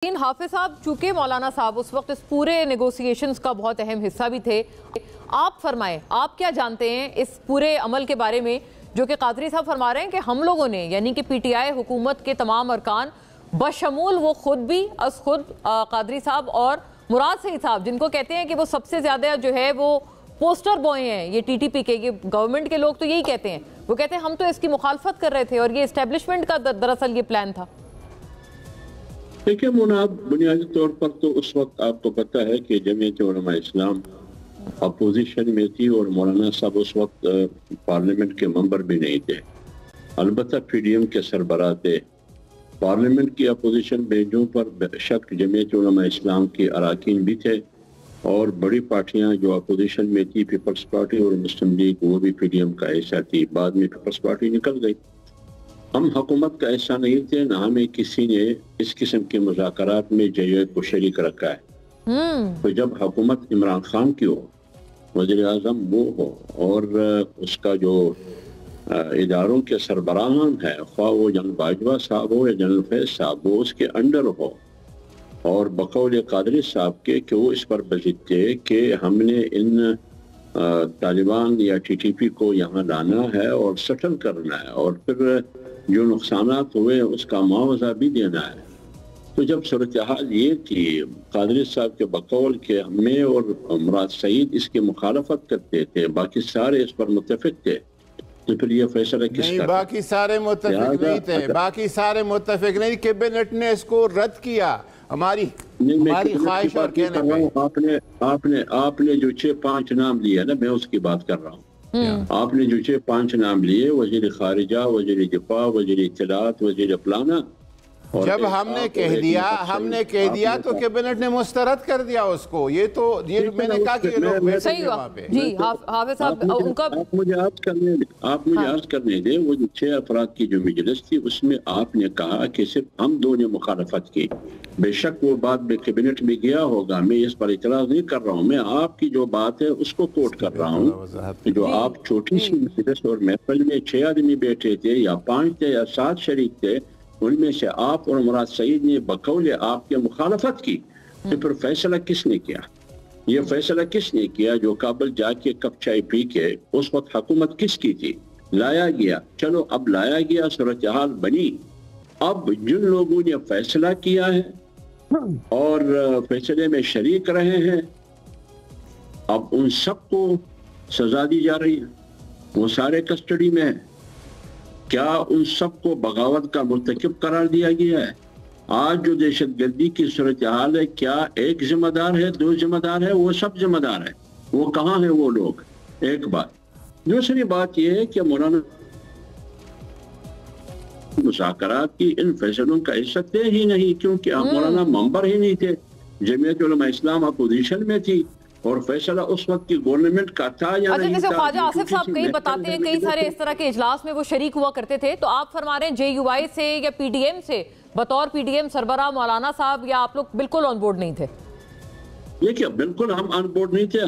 حافظ صاحب، چونکہ مولانا صاحب اس وقت اس پورے نیگوسیشنز کا بہت اہم حصہ بھی تھے، آپ فرمائیں آپ کیا جانتے ہیں اس پورے عمل کے بارے میں جو کہ قادری صاحب فرما رہے ہیں کہ ہم لوگوں نے یعنی کہ پی ٹی آئی حکومت کے تمام ارکان بشمول وہ خود بھی از خود قادری صاحب اور مراد سعید صاحب، جن کو کہتے ہیں کہ وہ سب سے زیادہ جو ہے وہ پوسٹر بوائے ہیں یہ ٹی ٹی پی کے، یہ گورنمنٹ کے لوگ تو یہی کہتے ہیں، وہ کہتے ہیں ہم تو اس کی مخالفت کر رہے تھے اور یہ اسٹیبلشمنٹ کا دراصل یہ پلان تھا۔ دیکھیں مناب، بنیادی طور پر تو اس وقت آپ کو پتہ ہے کہ جمعیت علماء اسلام اپوزیشن میں تھی اور مولانا صاحب اس وقت پارلیمنٹ کے ممبر بھی نہیں تھے، البتہ پی ڈی ایم کے سربراہ تھے۔ پارلیمنٹ کی اپوزیشن بینچوں پر بے شک جمعیت علماء اسلام کے اراکین بھی تھے اور بڑی پارٹیاں جو اپوزیشن میں تھی، پیپلز پارٹی اور مسلم لیگ، وہ بھی پی ڈی ایم کا حصہ تھی۔ بعد میں پیپلز پارٹی نکل گئی۔ ہم حکومت کا ایسا نہیں تھے، نہ ہمیں کسی نے اس قسم کے مذاکرات میں جے کو شریک رکھا ہے۔ تو جب حکومت عمران خان کی ہو، وزیر اعظم وہ ہو اور اس کا جو اداروں کے سربراہان ہے، خواہ وہ جنرل باجوہ صاحب ہو یا جنرل فیض صاحب، وہ اس کے انڈر ہو، اور بقول قادری صاحب کے کہ وہ اس پر بضد تھے کہ ہم نے ان طالبان یا ٹی ٹی پی کو یہاں لانا ہے اور سیٹل کرنا ہے اور پھر جو نقصانات ہوئے اس کا معاوضہ بھی دینا ہے۔ تو جب صورتحال یہ تھی، قادری صاحب کے بقول کہ میں اور مراد سعید اس کی مخالفت کرتے تھے، باقی سارے اس پر متفق تھے، تو پھر یہ فیصلہ کس کا؟ نہیں، باقی سارے متفق نہیں تھے، باقی سارے متفق نہیں، کیبنٹ نے اس کو رد کیا۔ ہماری خواہش اور کہنے پہ آپ نے جو 6-5 نام لیے نا، میں اس کی بات کر رہا ہوں۔ آپ نے جو 6-5 نام لیے، وزیر خارجہ، وزیر دفاع، وزیر اطلاعات، وزیر پلانہ، جب ہم نے کہہ دیا تو کیبنٹ نے مسترد کر دیا اس کو۔ یہ تو میں نے کہا کہ لوگ بیٹھے ہیں وہاں پہ۔ جی حافظ صاحب، آپ مجھے عرض کرنے دیں، وہ جو 6 افراد کی جو مجلس تھی اس میں آپ نے کہا کہ صرف ہم دو نے مخالفت کی۔ بے شک وہ بات میں کیبنٹ میں گیا ہوگا، میں اس پر اعتراض نہیں کر رہا ہوں، میں آپ کی جو بات ہے اس کو کوٹ کر رہا ہوں۔ جو آپ چھوٹی سی مجلس اور محفل میں 6 آدمی بیٹھے تھے یا 5 تھے یا 7 شریک تھے، ان میں سے آپ اور مراد سعید نے بقول آپ کے مخالفت کی، تو پھر فیصلہ کس نے کیا؟ یہ فیصلہ کس نے کیا جو کابل جا کے کپ چائے پی کے اس وقت حکومت کس کی تھی؟ لایا گیا۔ چلو اب لایا گیا، صورتحال بنی، اب جن لوگوں نے فیصلہ کیا ہے اور فیصلے میں شریک رہے ہیں، اب ان سب کو سزا دی جا رہی ہے، وہ سارے کسٹڈی میں ہیں۔ کیا ان سب کو بغاوت کا مرتکب قرار دیا گیا ہے؟ آج جو دہشت گردی کی صورتحال ہے، کیا ایک ذمہ دار ہے، 2 ذمہ دار ہے؟ وہ سب ذمہ دار ہے۔ وہ کہاں ہیں وہ لوگ؟ ایک بات۔ دوسری بات یہ ہے کہ مولانا مذاکرات کی ان فیصلوں کا حصہ تھے ہی نہیں، کیونکہ مولانا ممبر ہی نہیں تھے، جمعیت علماء اسلام اپوزیشن میں تھی اور فیصلہ اس وقت کی گورنمنٹ کا تھا یا نہیں تھا۔ جیسے خواجہ آصف صاحب کئی بتاتے ہیں، کئی سارے اس طرح کے اجلاس میں وہ شریک ہوا کرتے تھے، تو آپ فرما رہے ہیں جے یو آئی سے یا پی ڈی ایم سے بطور پی ڈی ایم سربراہ مولانا صاحب، یا آپ لوگ بالکل آن بورڈ نہیں تھے؟ دیکھیے بالکل ہم آن بورڈ نہیں تھے۔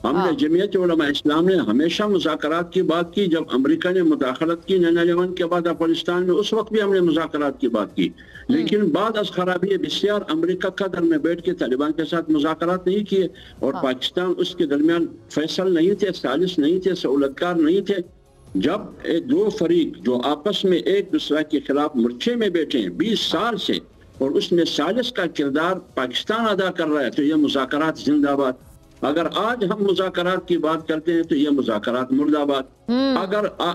ہم نے جمعیت علماء اسلام نے ہمیشہ مذاکرات کی بات کی۔ جب امریکہ نے مداخلت کی 9/11 کے بعد افغانستان میں، اس وقت بھی ہم نے مذاکرات کی بات کی، لیکن بعد از خرابی بسیار امریکہ قطر میں بیٹھ کے طالبان کے ساتھ مذاکرات نہیں کیے، اور پاکستان اس کے درمیان فیصل نہیں تھے، ثالث نہیں تھے، سہولتکار نہیں تھے۔ جب 2 فریق جو آپس میں ایک دوسرے کے خلاف مورچے میں بیٹھے ہیں 20 سال سے، اور اس میں ثالث کا کردار پاکستان ادا کر رہا ہے، تو یہ مذاکرات زندہ باد۔ اگر آج ہم مذاکرات کی بات کرتے ہیں تو یہ مذاکرات مرد آباد۔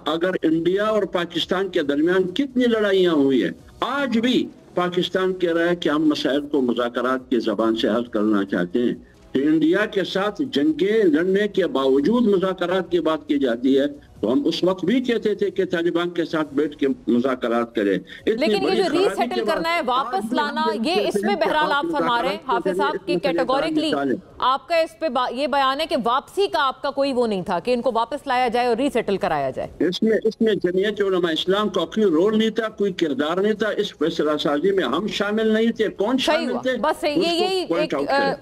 اگر انڈیا اور پاکستان کے درمیان کتنی لڑائیاں ہوئی ہیں، آج بھی پاکستان کہہ رہا ہے کہ ہم مسائل کو مذاکرات کی زبان سے حل کرنا چاہتے ہیں، تو انڈیا کے ساتھ جنگیں لڑنے کے باوجود مذاکرات کی بات کی جاتی ہے، تو ہم اس وقت بھی کہتے تھے کہ طالبان کے ساتھ بیٹھ کے مذاکرات کریں۔ لیکن یہ جو ری سیٹل کرنا ہے، واپس لانا، یہ اس میں بہرحال آپ فرما رہے ہیں حافظ صاحب کہ کیٹیگوریکلی آپ کا اس پہ یہ بیان ہے کہ واپسی کا آپ کا کوئی وہ نہیں تھا کہ ان کو واپس لایا جائے اور ری سیٹل کرایا جائے۔ اس میں جمعیت علماء اسلام کا کوئی رول نہیں تھا، کوئی کردار نہیں تھا، اس فیصلہ سازی میں ہم شامل نہیں تھے۔ کون شامل تھے؟ بس یہی ایک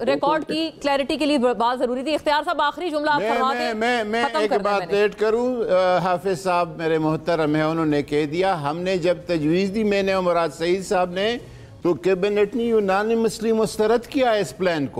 ریکارڈ کی کلیئرٹی کے لیے بات ضروری تھی۔ اختیار صاحب آخری جملہ آپ فرما دیں۔ میں ایک بات ایڈ کروں، حافظ صاحب میرے محترم ہیں، انہوں نے کہہ دیا، ہم نے جب تجویز دی، میں نے اور مراد سعید صاحب نے، تو کیبنٹ نے یونانیمسلی مسترد کیا اس پلان کو.